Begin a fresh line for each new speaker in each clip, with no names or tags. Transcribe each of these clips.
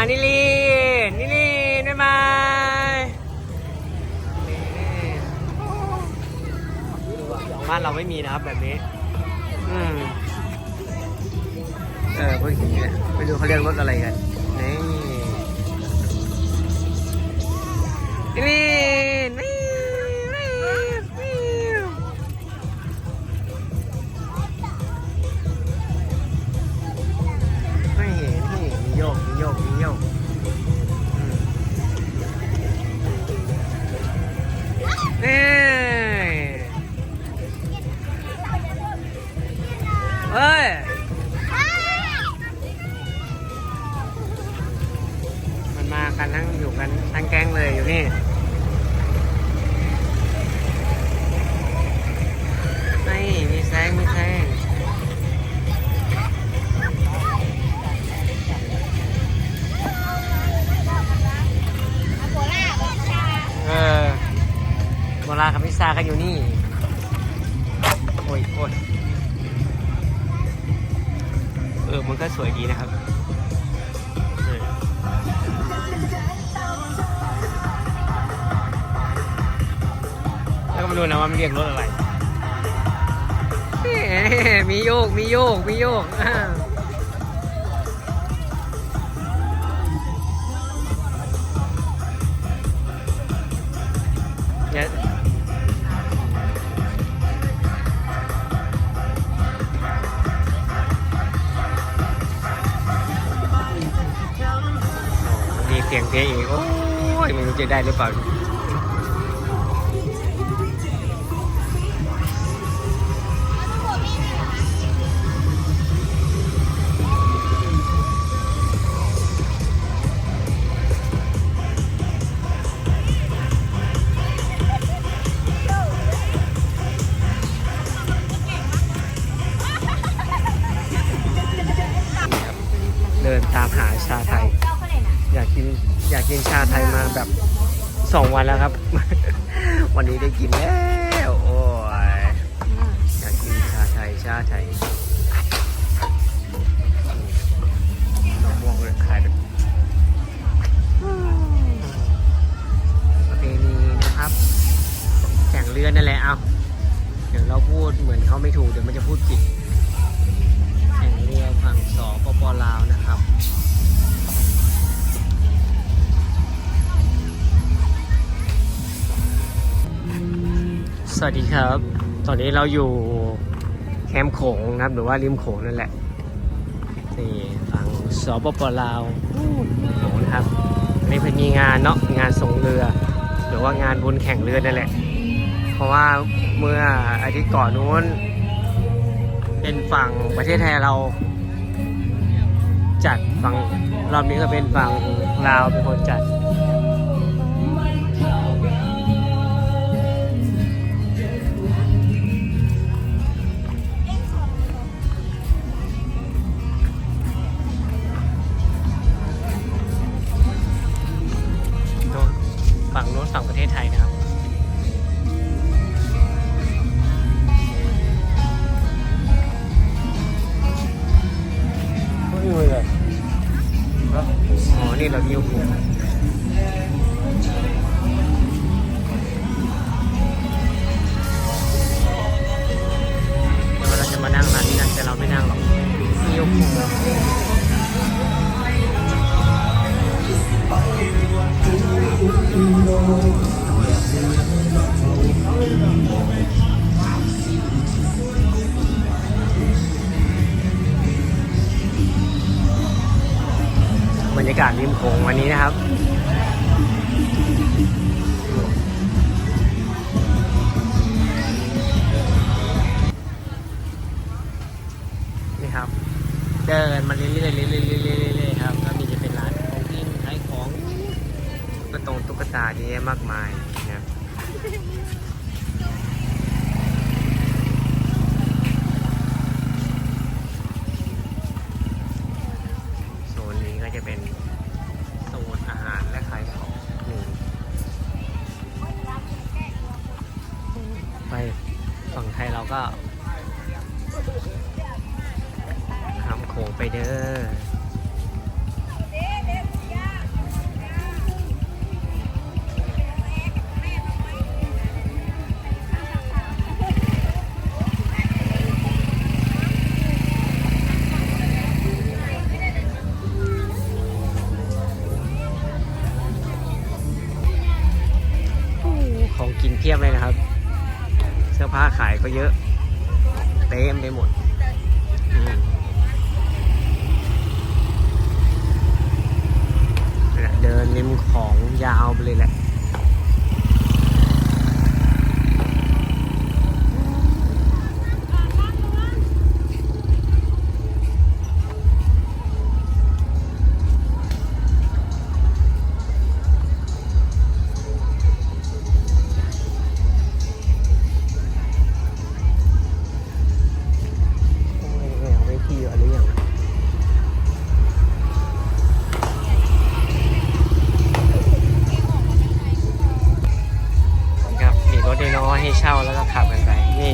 นิลีนบ๊ายบายบ้านเราไม่มีนะครับแบบนี้พวกนี้ไม่รู้เขาเรียกรถอะไรกันนี่นิลีนไม่เห็นมีโยกเฮ้ยมันมากันทั้งอยู่กันทั้งแก๊งเลยอยู่นี่ไม่มีแซงโบราณกับพิซซ่ากันอยู่นี่โอ้ยมันก็สวยดีนะครับแล้วก็มาดูนะว่ามันเรียกรถอะไรมีโยกเนี่ยมีเสียงเพลงอีกโอ้ยไม่รู้จะได้หรือเปล่าเดินตามหาชาไทยอยากกินชาไทยมาแบบ2 วันแล้วครับ วันนี้ได้กินแล้วโอ้ยอยากกินชาไทยมะม่วงเลยขายแบบประเพณีนะครับแข่งเรือนั่นแหละเอาเดี๋ยวเราพูดเหมือนเขาไม่ถูกเดี๋ยวมันจะพูดผิดแข่งเรือฝั่งสปป.ลาวนะครับสวัสดีครับตอนนี้เราอยู่แคมป์โขงนะครับหรือว่าริมโขงนั่นแหละนี่ฝั่งสปป.ลาวโขงนะครับนี่เป็นมีงานเนาะงานส่งเรือหรือว่างานบุญแข่งเรือนั่นแหละเพราะว่าเมื่ออาทิตย์ก่อนนู้นเป็นฝั่งประเทศไทยเราจัดฝั่งรอบนี้ก็เป็นฝั่งลาวเป็นคนจัดฝั่งโน้นฝั่งประเทศไทยนะครับอ๋อนี่เรานิ้วผูกเราจะมานั่งร้านนี้นะแต่เราไม่นั่งหรอกนิ้วผูกบรรยากาศริมโขงวันนี้นะครับนี่ครับเดินมาเรื่อยๆครับก็มีจะเป็นร้านของกินขายของตุ๊กตาเยอะมากมายนะครับโซนนี้ก็จะเป็นโซนอาหารและขายของไปฝั่งไทยเราก็ข้ามโขงไปเด้อ ก็เยอะเต็มไปหมดเดินริมของยาวไปเลยแหละให้เช่าแล้วก็ขับกันไปนี่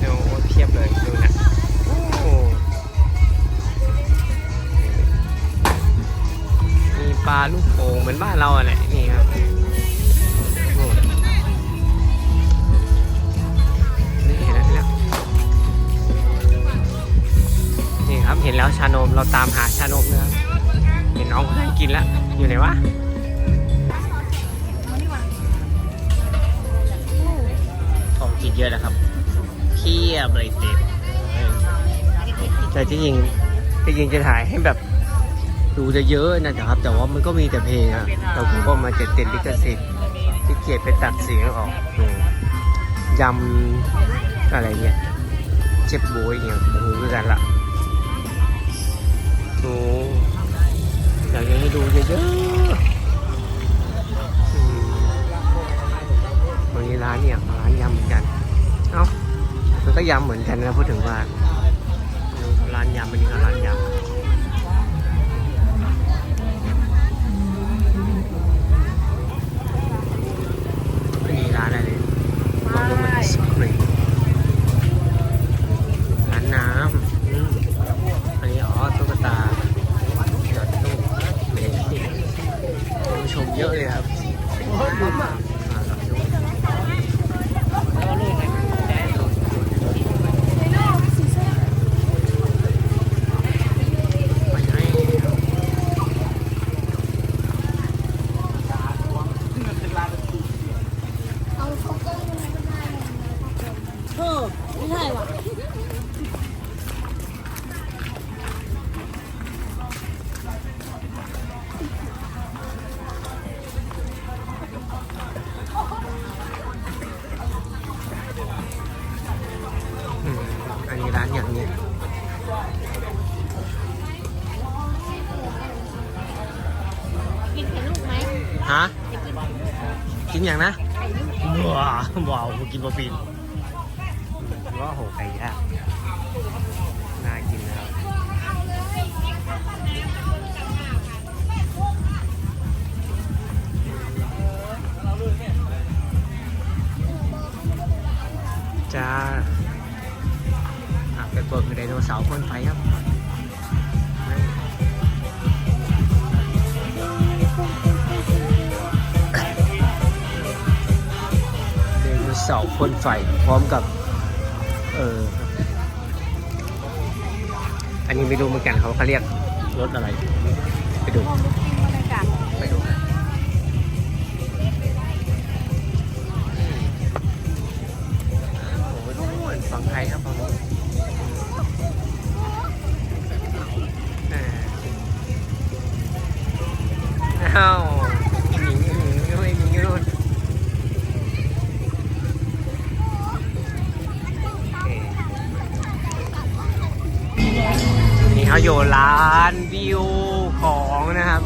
ดูเทียบเลยดูนะมีปลาลูกโป่งเหมือนบ้านเราอะไรนี่ครับนี่เห็นแล้วนี่ครับเห็นแล้วชานมเราตามหาชานมนะครับเห็นน้องนั่งกินแล้วอยู่ไหนวะกินเยอะนะครับเพียบเลยเต็มแต่จริงจะถ่ายให้แบบดูจะเยอะนะครับ แต่ว่ามันก็มีแต่เพลงอะเราก็มาจะติดลิขสิทธิ์ที่เกียรไปตัดเสียงออกยำอะไรเนี่ยเจ็บโบยเนี่ยโอ้โหคือกันละโอ้อยากให้ดูเยอะวันนี้ร้านเนี่ยร้านยำเหมือนกันเอ้ามันก็ยำเหมือนกันนะพูดถึงว่าร้านยำมันนี่ก็ร้านยำนี่ร้านอะไรร้านน้ำอันนี้ตุ๊กตาจอดตู้เล็กผู้ชมเยอะเลยครับ
ไม่ใช่ว่ะ
อันนี้ร้านอย่างนี้
กินไข่ลูกไหม
ฮะ
จะกิน
กินอย่างนะ
ไข่ลูก
ว้าวกินบะปีนว้าวโหไก่ย่างน่ากินนะครับจ้าไปเปิดไดโนเสาร์พ่นไฟครับไดโนเสาร์พ่นไฟพร้อมกับอันนี้ไม่รู้เหมือนกันเขาเรียกรถอะไรไปดูไปดูกันโอ้โหฝั่งไทยครับฝั่งนู้นอ้าวหนิงนู่นนี่เขาอยู่ร้านวิวของนะครับ